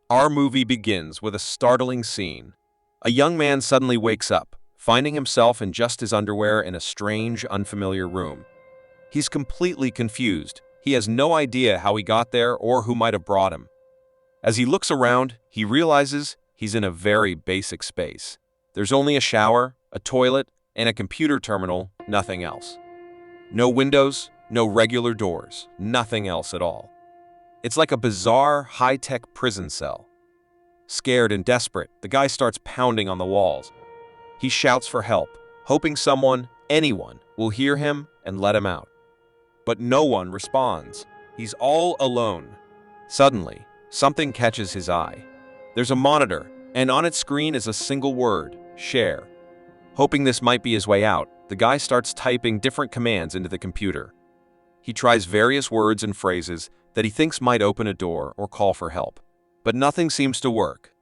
Our movie begins with a startling scene. A young man suddenly wakes up, finding himself in just his underwear in a strange, unfamiliar room. He's completely confused. He has no idea how he got there or who might have brought him. As he looks around, he realizes he's in a very basic space. There's only a shower, a toilet, and a computer terminal, nothing else. No windows, no regular doors, nothing else at all. It's like a bizarre, high-tech prison cell. Scared and desperate, the guy starts pounding on the walls. He shouts for help, hoping someone, anyone, will hear him and let him out. But no one responds. He's all alone. Suddenly, something catches his eye. There's a monitor, and on its screen is a single word, share. Hoping this might be his way out, the guy starts typing different commands into the computer. He tries various words and phrases that he thinks might open a door or call for help, but nothing seems to work.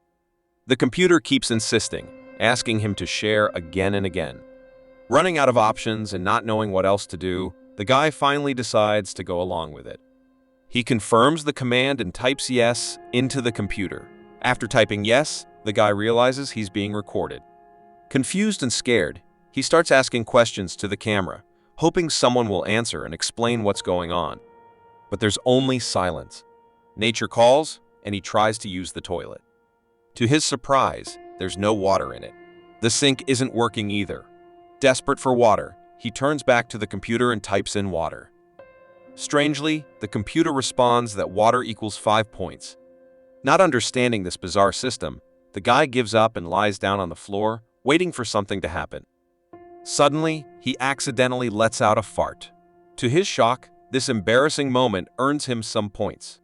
The computer keeps insisting, asking him to share again and again. Running out of options and not knowing what else to do, the guy finally decides to go along with it. He confirms the command and types yes into the computer. After typing yes, the guy realizes he's being recorded. Confused and scared, he starts asking questions to the camera, hoping someone will answer and explain what's going on. But there's only silence. Nature calls, and he tries to use the toilet. To his surprise, there's no water in it. The sink isn't working either. Desperate for water, he turns back to the computer and types in water. Strangely, the computer responds that water equals 5 points. Not understanding this bizarre system, the guy gives up and lies down on the floor, waiting for something to happen. Suddenly, he accidentally lets out a fart. To his shock, this embarrassing moment earns him some points.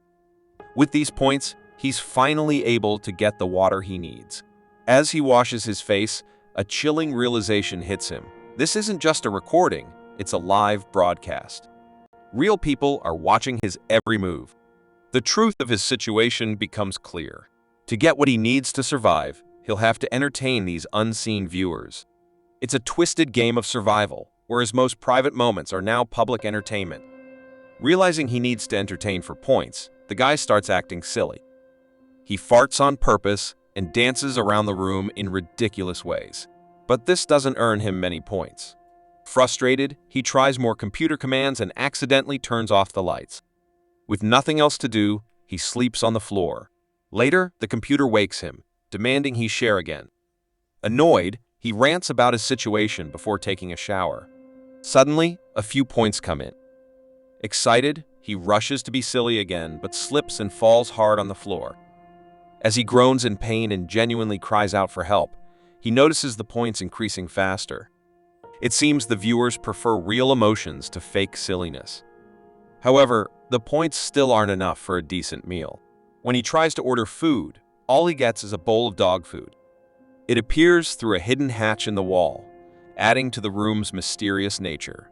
With these points, he's finally able to get the water he needs. As he washes his face, a chilling realization hits him. This isn't just a recording, it's a live broadcast. Real people are watching his every move. The truth of his situation becomes clear. To get what he needs to survive, he'll have to entertain these unseen viewers. It's a twisted game of survival, where his most private moments are now public entertainment. Realizing he needs to entertain for points, the guy starts acting silly. He farts on purpose and dances around the room in ridiculous ways. But this doesn't earn him many points. Frustrated, he tries more computer commands and accidentally turns off the lights. With nothing else to do, he sleeps on the floor. Later, the computer wakes him, demanding he share again. Annoyed, he rants about his situation before taking a shower. Suddenly, a few points come in. Excited, he rushes to be silly again, but slips and falls hard on the floor. As he groans in pain and genuinely cries out for help, he notices the points increasing faster. It seems the viewers prefer real emotions to fake silliness. However, the points still aren't enough for a decent meal. When he tries to order food, all he gets is a bowl of dog food. It appears through a hidden hatch in the wall, adding to the room's mysterious nature.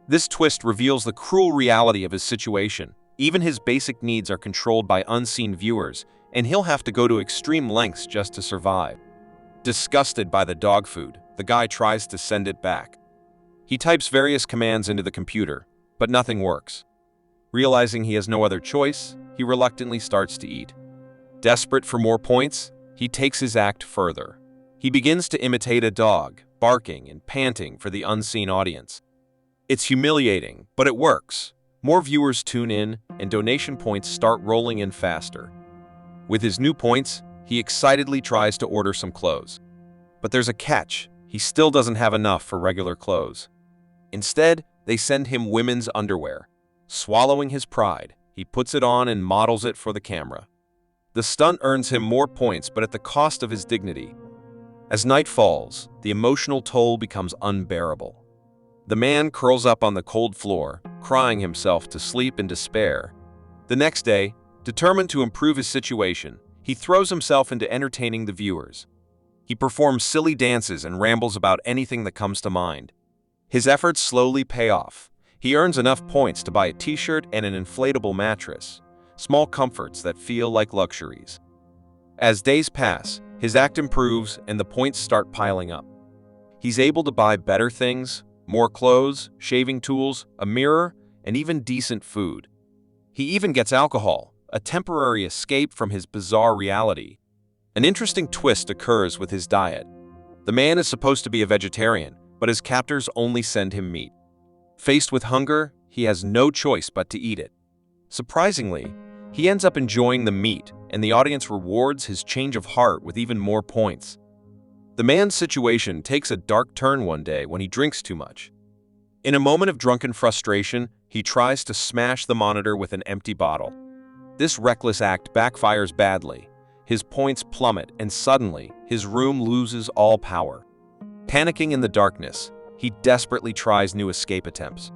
This twist reveals the cruel reality of his situation. Even his basic needs are controlled by unseen viewers, and he'll have to go to extreme lengths just to survive. Disgusted by the dog food, the guy tries to send it back. He types various commands into the computer, but nothing works. Realizing he has no other choice, he reluctantly starts to eat. Desperate for more points, he takes his act further. He begins to imitate a dog, barking and panting for the unseen audience. It's humiliating, but it works. More viewers tune in, and donation points start rolling in faster. With his new points, he excitedly tries to order some clothes. But there's a catch. He still doesn't have enough for regular clothes. Instead, they send him women's underwear. Swallowing his pride, he puts it on and models it for the camera. The stunt earns him more points, but at the cost of his dignity. As night falls, the emotional toll becomes unbearable. The man curls up on the cold floor, crying himself to sleep in despair. The next day, determined to improve his situation, he throws himself into entertaining the viewers. He performs silly dances and rambles about anything that comes to mind. His efforts slowly pay off. He earns enough points to buy a t-shirt and an inflatable mattress, small comforts that feel like luxuries. As days pass, his act improves and the points start piling up. He's able to buy better things, more clothes, shaving tools, a mirror, and even decent food. He even gets alcohol, a temporary escape from his bizarre reality. An interesting twist occurs with his diet. The man is supposed to be a vegetarian, but his captors only send him meat. Faced with hunger, he has no choice but to eat it. Surprisingly, he ends up enjoying the meat, and the audience rewards his change of heart with even more points. The man's situation takes a dark turn one day when he drinks too much. In a moment of drunken frustration, he tries to smash the monitor with an empty bottle. This reckless act backfires badly. His points plummet, and suddenly, his room loses all power. Panicking in the darkness, he desperately tries new escape attempts.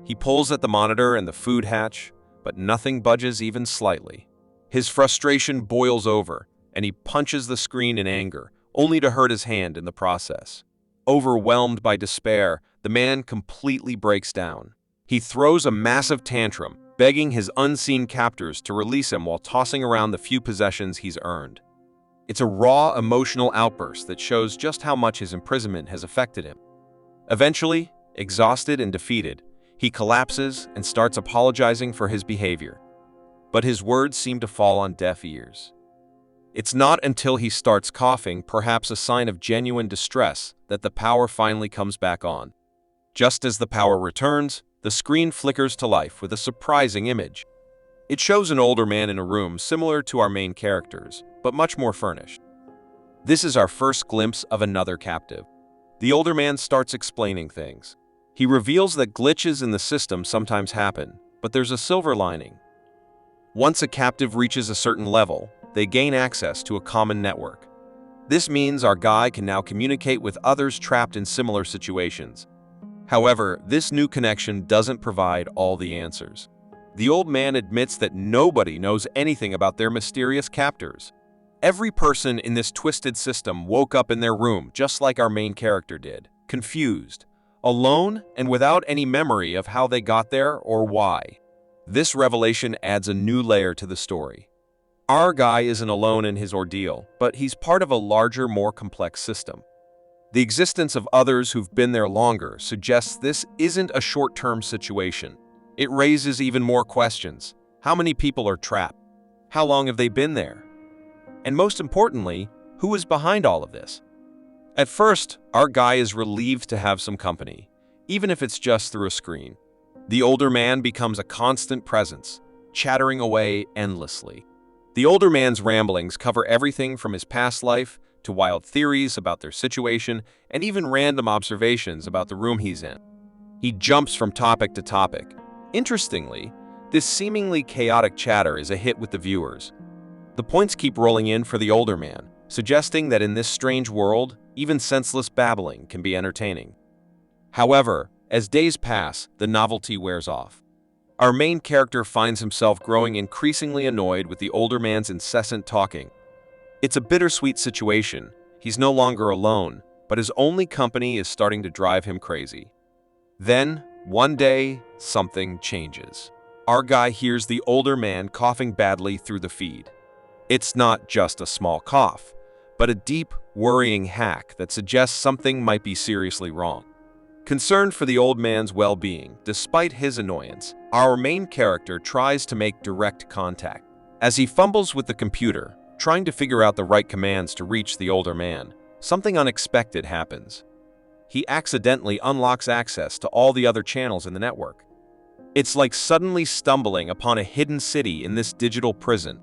He pulls at the monitor and the food hatch, but nothing budges even slightly. His frustration boils over, and he punches the screen in anger, only to hurt his hand in the process. Overwhelmed by despair, the man completely breaks down. He throws a massive tantrum, begging his unseen captors to release him while tossing around the few possessions he's earned. It's a raw, emotional outburst that shows just how much his imprisonment has affected him. Eventually, exhausted and defeated, he collapses and starts apologizing for his behavior. But his words seem to fall on deaf ears. It's not until he starts coughing, perhaps a sign of genuine distress, that the power finally comes back on. Just as the power returns, the screen flickers to life with a surprising image. It shows an older man in a room similar to our main characters, but much more furnished. This is our first glimpse of another captive. The older man starts explaining things. He reveals that glitches in the system sometimes happen, but there's a silver lining. Once a captive reaches a certain level, they gain access to a common network. This means our guy can now communicate with others trapped in similar situations. However, this new connection doesn't provide all the answers. The old man admits that nobody knows anything about their mysterious captors. Every person in this twisted system woke up in their room just like our main character did, confused, alone, and without any memory of how they got there or why. This revelation adds a new layer to the story. Our guy isn't alone in his ordeal, but he's part of a larger, more complex system. The existence of others who've been there longer suggests this isn't a short-term situation. It raises even more questions. How many people are trapped? How long have they been there? And most importantly, who is behind all of this? At first, our guy is relieved to have some company, even if it's just through a screen. The older man becomes a constant presence, chattering away endlessly. The older man's ramblings cover everything from his past life to wild theories about their situation and even random observations about the room he's in. He jumps from topic to topic. Interestingly, this seemingly chaotic chatter is a hit with the viewers. The points keep rolling in for the older man, suggesting that in this strange world, even senseless babbling can be entertaining. However, as days pass, the novelty wears off. Our main character finds himself growing increasingly annoyed with the older man's incessant talking. It's a bittersweet situation. He's no longer alone, but his only company is starting to drive him crazy. Then, one day, something changes. Our guy hears the older man coughing badly through the feed. It's not just a small cough, but a deep, worrying hack that suggests something might be seriously wrong. Concerned for the old man's well-being, despite his annoyance, our main character tries to make direct contact. As he fumbles with the computer, trying to figure out the right commands to reach the older man, something unexpected happens. He accidentally unlocks access to all the other channels in the network. It's like suddenly stumbling upon a hidden city in this digital prison.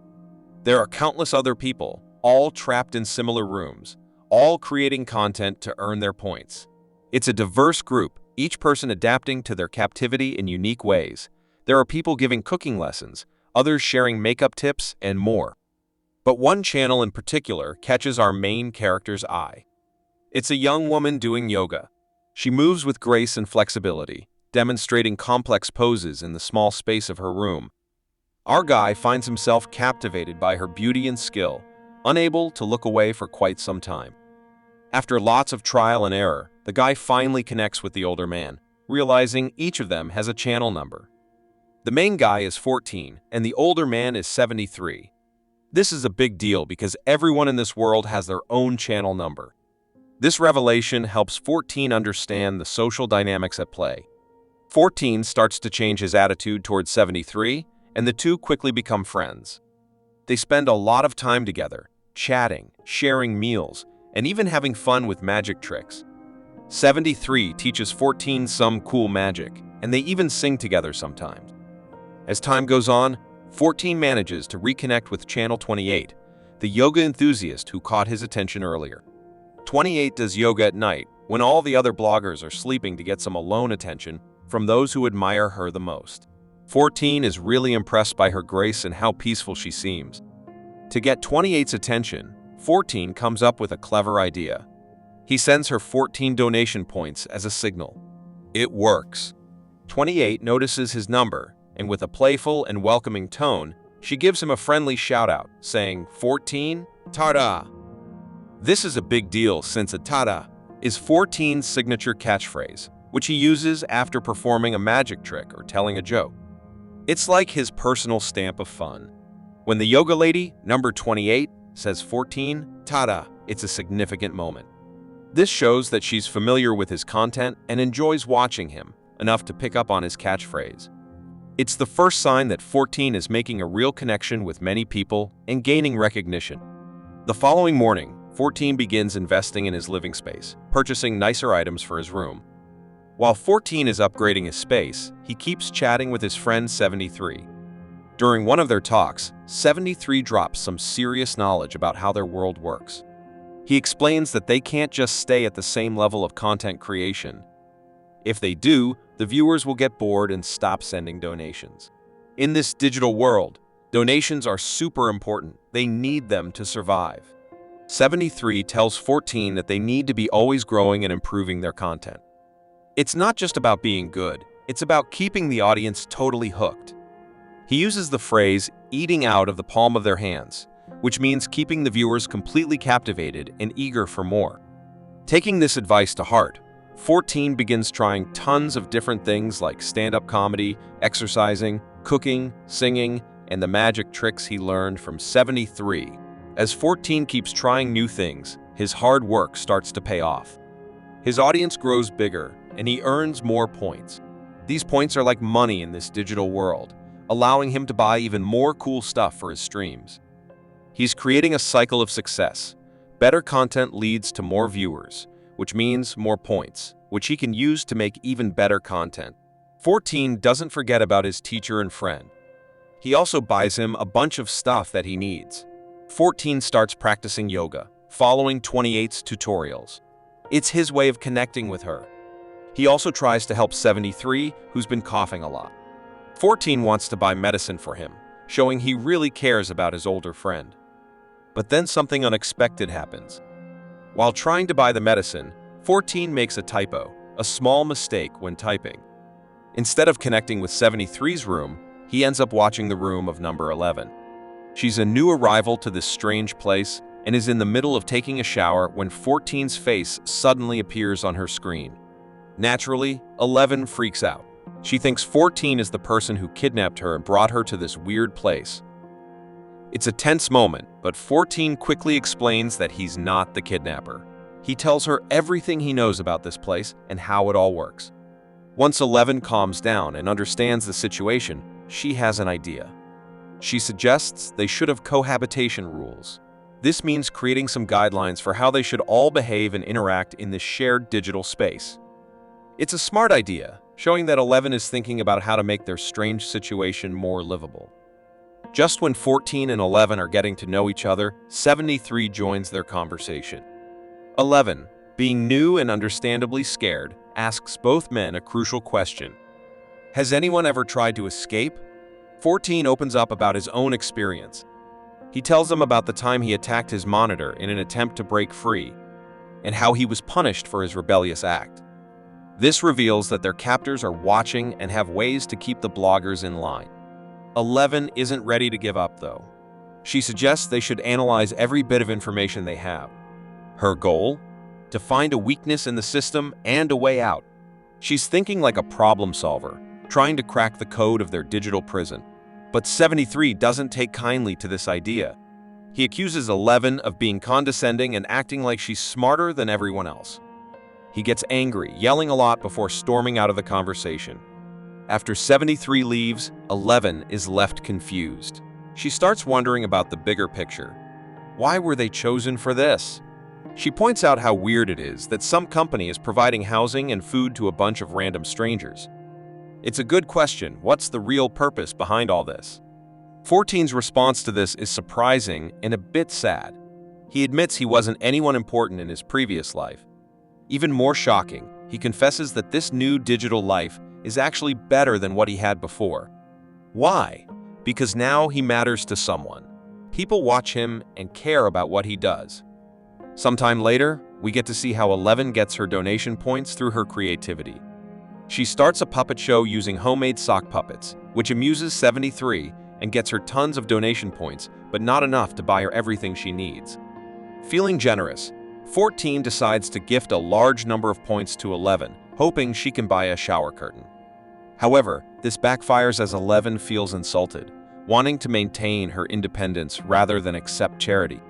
There are countless other people, all trapped in similar rooms, all creating content to earn their points. It's a diverse group, each person adapting to their captivity in unique ways. There are people giving cooking lessons, others sharing makeup tips, and more. But one channel in particular catches our main character's eye. It's a young woman doing yoga. She moves with grace and flexibility, demonstrating complex poses in the small space of her room. Our guy finds himself captivated by her beauty and skill, unable to look away for quite some time. After lots of trial and error, the guy finally connects with the older man, realizing each of them has a channel number. The main guy is 14, and the older man is 73. This is a big deal because everyone in this world has their own channel number. This revelation helps 14 understand the social dynamics at play. 14 starts to change his attitude towards 73, and the two quickly become friends. They spend a lot of time together, chatting, sharing meals, and even having fun with magic tricks. 73 teaches 14 some cool magic, and they even sing together sometimes. As time goes on, 14 manages to reconnect with Channel 28, the yoga enthusiast who caught his attention earlier. 28 does yoga at night, when all the other bloggers are sleeping, to get some alone attention from those who admire her the most. 14 is really impressed by her grace and how peaceful she seems. To get 28's attention, 14 comes up with a clever idea. He sends her 14 donation points as a signal. It works. 28 notices his number, and with a playful and welcoming tone, she gives him a friendly shout-out, saying, "14, tada!" This is a big deal since a tada is 14's signature catchphrase, which he uses after performing a magic trick or telling a joke. It's like his personal stamp of fun. When the yoga lady, number 28, says 14, tada, it's a significant moment. This shows that she's familiar with his content and enjoys watching him enough to pick up on his catchphrase. It's the first sign that 14 is making a real connection with many people and gaining recognition. The following morning, 14 begins investing in his living space, purchasing nicer items for his room. While 14 is upgrading his space, he keeps chatting with his friend 73. During one of their talks, 73 drops some serious knowledge about how their world works. He explains that they can't just stay at the same level of content creation. If they do, the viewers will get bored and stop sending donations. In this digital world, donations are super important. They need them to survive. 73 tells 14 that they need to be always growing and improving their content. It's not just about being good, it's about keeping the audience totally hooked. He uses the phrase, eating out of the palm of their hands, which means keeping the viewers completely captivated and eager for more. Taking this advice to heart, 14 begins trying tons of different things like stand-up comedy, exercising, cooking, singing, and the magic tricks he learned from 73. As 14 keeps trying new things, his hard work starts to pay off. His audience grows bigger, and he earns more points. These points are like money in this digital world, allowing him to buy even more cool stuff for his streams. He's creating a cycle of success. Better content leads to more viewers, which means more points, which he can use to make even better content. 14 doesn't forget about his teacher and friend. He also buys him a bunch of stuff that he needs. 14 starts practicing yoga, following 28's tutorials. It's his way of connecting with her. He also tries to help 73, who's been coughing a lot. 14 wants to buy medicine for him, showing he really cares about his older friend. But then something unexpected happens. While trying to buy the medicine, 14 makes a typo, a small mistake when typing. Instead of connecting with 73's room, he ends up watching the room of number 11. She's a new arrival to this strange place and is in the middle of taking a shower when 14's face suddenly appears on her screen. Naturally, 11 freaks out. She thinks 14 is the person who kidnapped her and brought her to this weird place. It's a tense moment, but 14 quickly explains that he's not the kidnapper. He tells her everything he knows about this place and how it all works. Once 11 calms down and understands the situation, she has an idea. She suggests they should have cohabitation rules. This means creating some guidelines for how they should all behave and interact in this shared digital space. It's a smart idea, showing that 11 is thinking about how to make their strange situation more livable. Just when 14 and 11 are getting to know each other, 73 joins their conversation. 11, being new and understandably scared, asks both men a crucial question. Has anyone ever tried to escape? 14 opens up about his own experience. He tells them about the time he attacked his monitor in an attempt to break free, and how he was punished for his rebellious act. This reveals that their captors are watching and have ways to keep the bloggers in line. 11 isn't ready to give up, though. She suggests they should analyze every bit of information they have. Her goal? To find a weakness in the system and a way out. She's thinking like a problem solver, trying to crack the code of their digital prison. But 73 doesn't take kindly to this idea. He accuses 11 of being condescending and acting like she's smarter than everyone else. He gets angry, yelling a lot before storming out of the conversation. After 73 leaves, 11 is left confused. She starts wondering about the bigger picture. Why were they chosen for this? She points out how weird it is that some company is providing housing and food to a bunch of random strangers. It's a good question. What's the real purpose behind all this? 14's response to this is surprising and a bit sad. He admits he wasn't anyone important in his previous life. Even more shocking, he confesses that this new digital life is actually better than what he had before. Why? Because now he matters to someone. People watch him and care about what he does. Sometime later, we get to see how 11 gets her donation points through her creativity. She starts a puppet show using homemade sock puppets, which amuses 73 and gets her tons of donation points, but not enough to buy her everything she needs. Feeling generous, 14 decides to gift a large number of points to 11, hoping she can buy a shower curtain. However, this backfires as 11 feels insulted, wanting to maintain her independence rather than accept charity.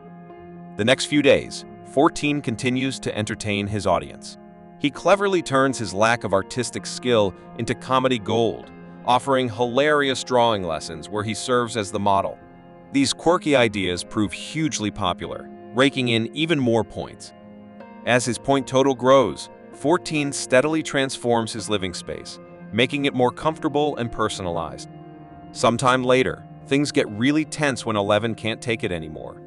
The next few days, 14 continues to entertain his audience. He cleverly turns his lack of artistic skill into comedy gold, offering hilarious drawing lessons where he serves as the model. These quirky ideas prove hugely popular, raking in even more points. As his point total grows, 14 steadily transforms his living space, making it more comfortable and personalized. Sometime later, things get really tense when 11 can't take it anymore.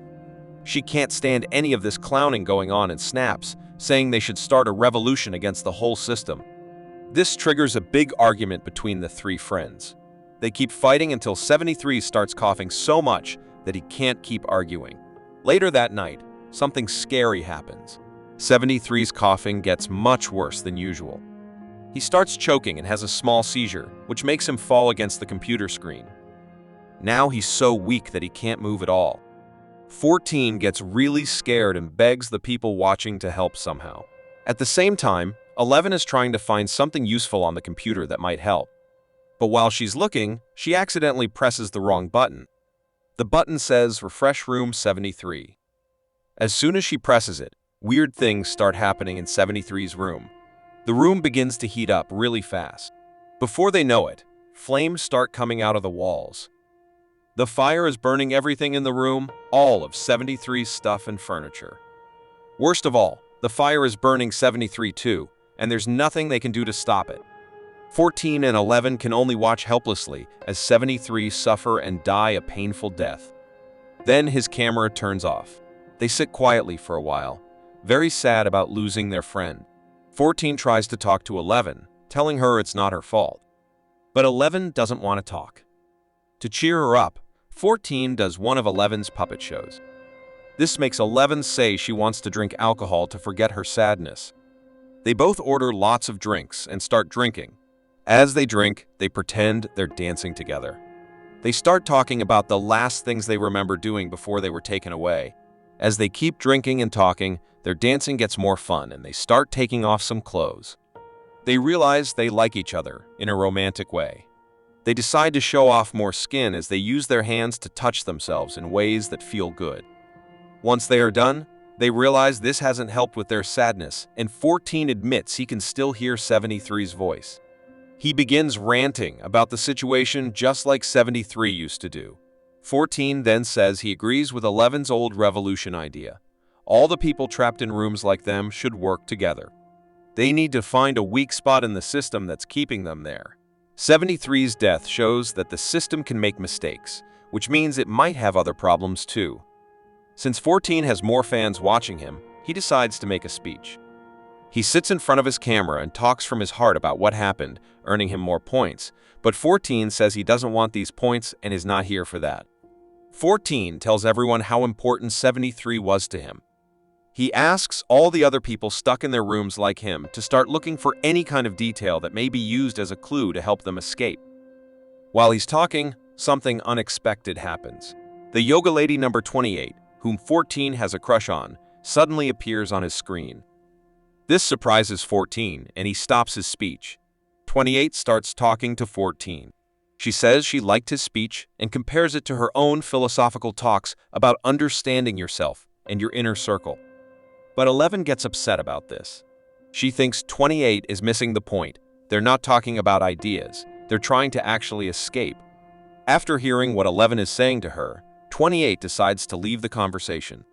She can't stand any of this clowning going on and snaps, saying they should start a revolution against the whole system. This triggers a big argument between the three friends. They keep fighting until 73 starts coughing so much that he can't keep arguing. Later that night, something scary happens. 73's coughing gets much worse than usual. He starts choking and has a small seizure, which makes him fall against the computer screen. Now he's so weak that he can't move at all. 14 gets really scared and begs the people watching to help somehow. At the same time, 11 is trying to find something useful on the computer that might help. But while she's looking, she accidentally presses the wrong button. The button says Refresh Room 73. As soon as she presses it, weird things start happening in 73's room. The room begins to heat up really fast. Before they know it, flames start coming out of the walls. The fire is burning everything in the room, all of 73's stuff and furniture. Worst of all, the fire is burning 73 too, and there's nothing they can do to stop it. 14 and 11 can only watch helplessly as 73 suffer and die a painful death. Then his camera turns off. They sit quietly for a while, very sad about losing their friend. 14 tries to talk to 11, telling her it's not her fault. But 11 doesn't want to talk. To cheer her up, 14 does one of 11's puppet shows. This makes 11 say she wants to drink alcohol to forget her sadness. They both order lots of drinks and start drinking. As they drink, they pretend they're dancing together. They start talking about the last things they remember doing before they were taken away. As they keep drinking and talking, their dancing gets more fun and they start taking off some clothes. They realize they like each other in a romantic way. They decide to show off more skin as they use their hands to touch themselves in ways that feel good. Once they are done, they realize this hasn't helped with their sadness, and 14 admits he can still hear 73's voice. He begins ranting about the situation just like 73 used to do. 14 then says he agrees with 11's old revolution idea. All the people trapped in rooms like them should work together. They need to find a weak spot in the system that's keeping them there. 73's death shows that the system can make mistakes, which means it might have other problems too. Since 14 has more fans watching him, he decides to make a speech. He sits in front of his camera and talks from his heart about what happened, earning him more points, but 14 says he doesn't want these points and is not here for that. 14 tells everyone how important 73 was to him. He asks all the other people stuck in their rooms like him to start looking for any kind of detail that may be used as a clue to help them escape. While he's talking, something unexpected happens. The yoga lady number 28, whom 14 has a crush on, suddenly appears on his screen. This surprises 14, and he stops his speech. 28 starts talking to 14. She says she liked his speech and compares it to her own philosophical talks about understanding yourself and your inner circle. But 11 gets upset about this. She thinks 28 is missing the point. They're not talking about ideas. They're trying to actually escape. After hearing what 11 is saying to her, 28 decides to leave the conversation.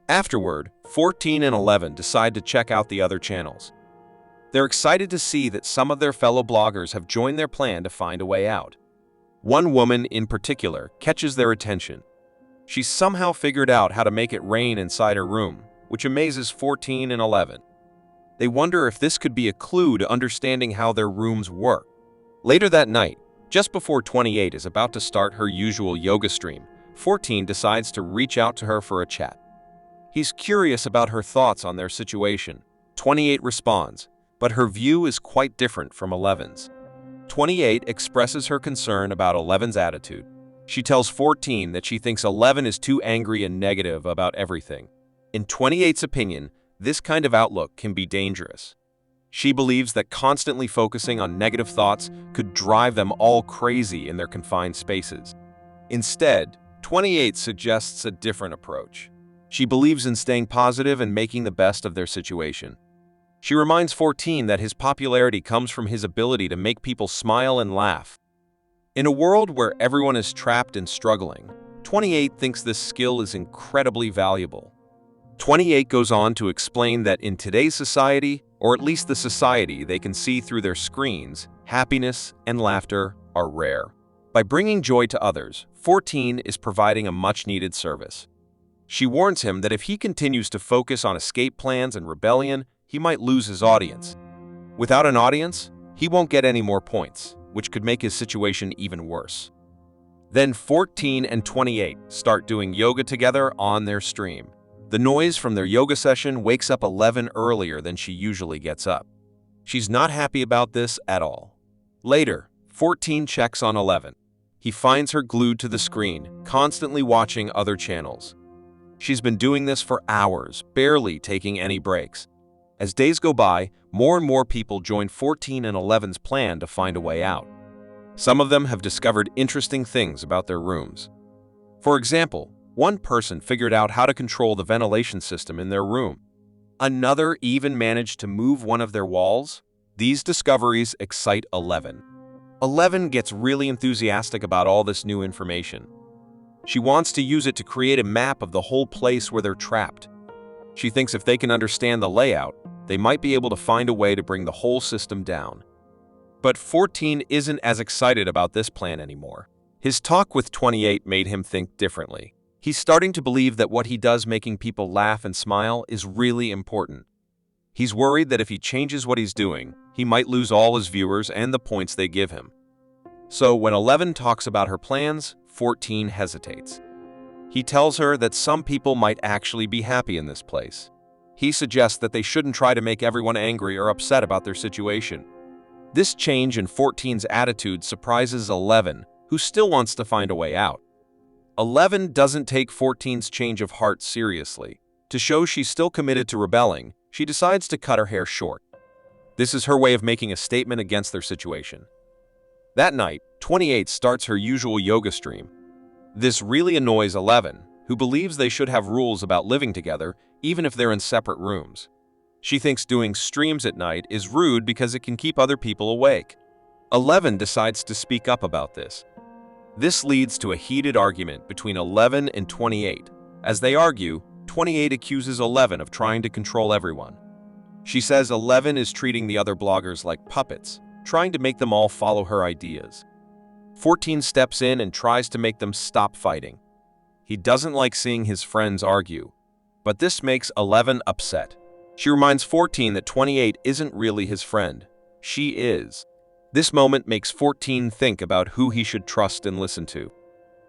Afterward, 14 and 11 decide to check out the other channels. They're excited to see that some of their fellow bloggers have joined their plan to find a way out. One woman in particular catches their attention. She's somehow figured out how to make it rain inside her room, which amazes 14 and 11. They wonder if this could be a clue to understanding how their rooms work. Later that night, just before 28 is about to start her usual yoga stream, 14 decides to reach out to her for a chat. He's curious about her thoughts on their situation. 28 responds, but her view is quite different from 11's. 28 expresses her concern about 11's attitude. She tells 14 that she thinks 11 is too angry and negative about everything. In 28's opinion, this kind of outlook can be dangerous. She believes that constantly focusing on negative thoughts could drive them all crazy in their confined spaces. Instead, 28 suggests a different approach. She believes in staying positive and making the best of their situation. She reminds 14 that his popularity comes from his ability to make people smile and laugh. In a world where everyone is trapped and struggling, 28 thinks this skill is incredibly valuable. 28 goes on to explain that in today's society, or at least the society they can see through their screens, happiness and laughter are rare. By bringing joy to others, 14 is providing a much-needed service. She warns him that if he continues to focus on escape plans and rebellion, he might lose his audience. Without an audience, he won't get any more points, which could make his situation even worse. Then 14 and 28 start doing yoga together on their stream. The noise from their yoga session wakes up 11 earlier than she usually gets up. She's not happy about this at all. Later, 14 checks on 11. He finds her glued to the screen, constantly watching other channels. She's been doing this for hours, barely taking any breaks. As days go by, more and more people join 14 and 11's plan to find a way out. Some of them have discovered interesting things about their rooms. For example, one person figured out how to control the ventilation system in their room. Another even managed to move one of their walls. These discoveries excite 11. 11 gets really enthusiastic about all this new information. She wants to use it to create a map of the whole place where they're trapped. She thinks if they can understand the layout, they might be able to find a way to bring the whole system down. But 14 isn't as excited about this plan anymore. His talk with 28 made him think differently. He's starting to believe that what he does making people laugh and smile is really important. He's worried that if he changes what he's doing, he might lose all his viewers and the points they give him. So when 11 talks about her plans, 14 hesitates. He tells her that some people might actually be happy in this place. He suggests that they shouldn't try to make everyone angry or upset about their situation. This change in 14's attitude surprises 11, who still wants to find a way out. 11 doesn't take 14's change of heart seriously. To show she's still committed to rebelling, she decides to cut her hair short. This is her way of making a statement against their situation. That night, 28 starts her usual yoga stream. This really annoys 11, who believes they should have rules about living together, even if they're in separate rooms. She thinks doing streams at night is rude because it can keep other people awake. 11 decides to speak up about this. This leads to a heated argument between 11 and 28. As they argue, 28 accuses 11 of trying to control everyone. She says 11 is treating the other bloggers like puppets, trying to make them all follow her ideas. 14 steps in and tries to make them stop fighting. He doesn't like seeing his friends argue, but this makes 11 upset. She reminds 14 that 28 isn't really his friend. She is. This moment makes 14 think about who he should trust and listen to.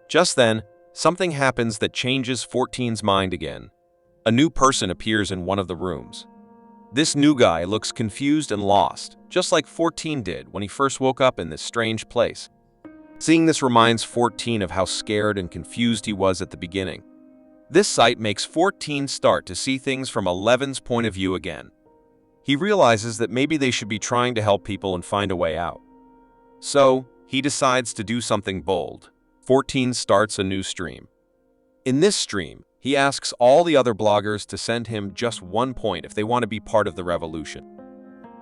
Just then, something happens that changes 14's mind again. A new person appears in one of the rooms. This new guy looks confused and lost, just like 14 did when he first woke up in this strange place. Seeing this reminds 14 of how scared and confused he was at the beginning. This sight makes 14 start to see things from 11's point of view again. He realizes that maybe they should be trying to help people and find a way out. So, he decides to do something bold. 14 starts a new stream. In this stream, he asks all the other bloggers to send him just 1 point if they want to be part of the revolution.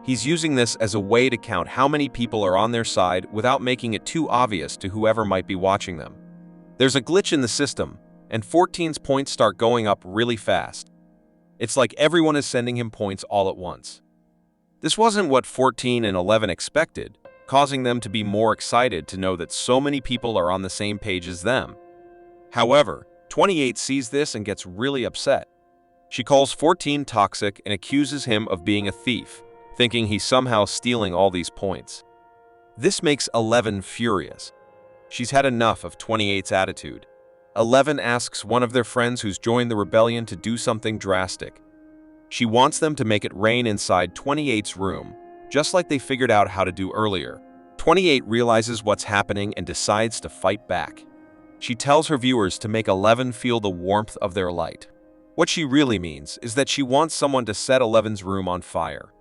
He's using this as a way to count how many people are on their side without making it too obvious to whoever might be watching them. There's a glitch in the system, and 14's points start going up really fast. It's like everyone is sending him points all at once. This wasn't what 14 and 11 expected, causing them to be more excited to know that so many people are on the same page as them. However, 28 sees this and gets really upset. She calls 14 toxic and accuses him of being a thief, thinking he's somehow stealing all these points. This makes 11 furious. She's had enough of 28's attitude. 11 asks one of their friends who's joined the rebellion to do something drastic. She wants them to make it rain inside 28's room, just like they figured out how to do earlier. 28 realizes what's happening and decides to fight back. She tells her viewers to make 11 feel the warmth of their light. What she really means is that she wants someone to set 11's room on fire.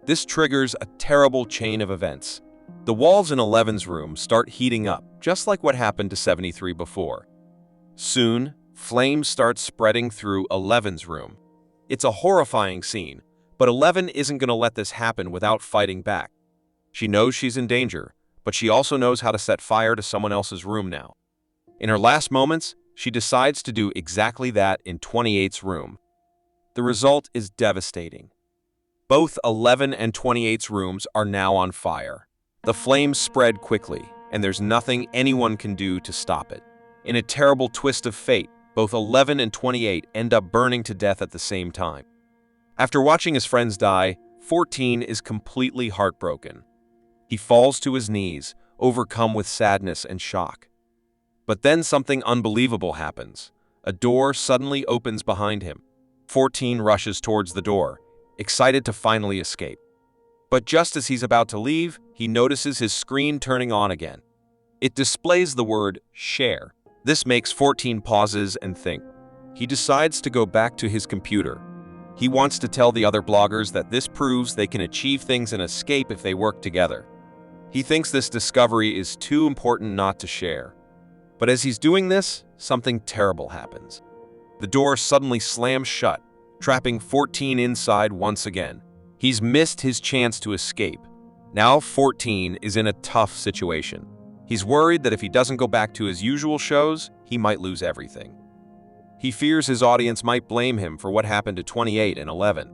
This triggers a terrible chain of events. The walls in 11's room start heating up, just like what happened to 73 before. Soon, flames start spreading through 11's room. It's a horrifying scene, but 11 isn't going to let this happen without fighting back. She knows she's in danger, but she also knows how to set fire to someone else's room now. In her last moments, she decides to do exactly that in 28's room. The result is devastating. Both 11 and 28's rooms are now on fire. The flames spread quickly, and there's nothing anyone can do to stop it. In a terrible twist of fate, both 11 and 28 end up burning to death at the same time. After watching his friends die, 14 is completely heartbroken. He falls to his knees, overcome with sadness and shock. But then something unbelievable happens. A door suddenly opens behind him. 14 rushes towards the door, excited to finally escape. But just as he's about to leave, he notices his screen turning on again. It displays the word share. This makes 14 pauses and think. He decides to go back to his computer. He wants to tell the other bloggers that this proves they can achieve things and escape if they work together. He thinks this discovery is too important not to share. But as he's doing this, something terrible happens. The door suddenly slams shut, trapping 14 inside once again. He's missed his chance to escape. Now 14 is in a tough situation. He's worried that if he doesn't go back to his usual shows, he might lose everything. He fears his audience might blame him for what happened to 28 and 11.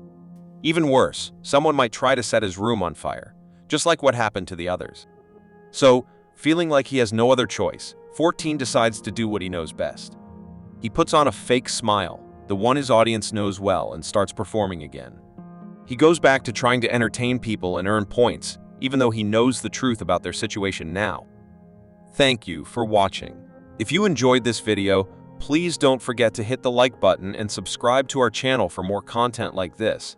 Even worse, someone might try to set his room on fire, just like what happened to the others. So, feeling like he has no other choice, 14 decides to do what he knows best. He puts on a fake smile, the one his audience knows well, and starts performing again. He goes back to trying to entertain people and earn points, even though he knows the truth about their situation now. Thank you for watching. If you enjoyed this video, please don't forget to hit the like button and subscribe to our channel for more content like this.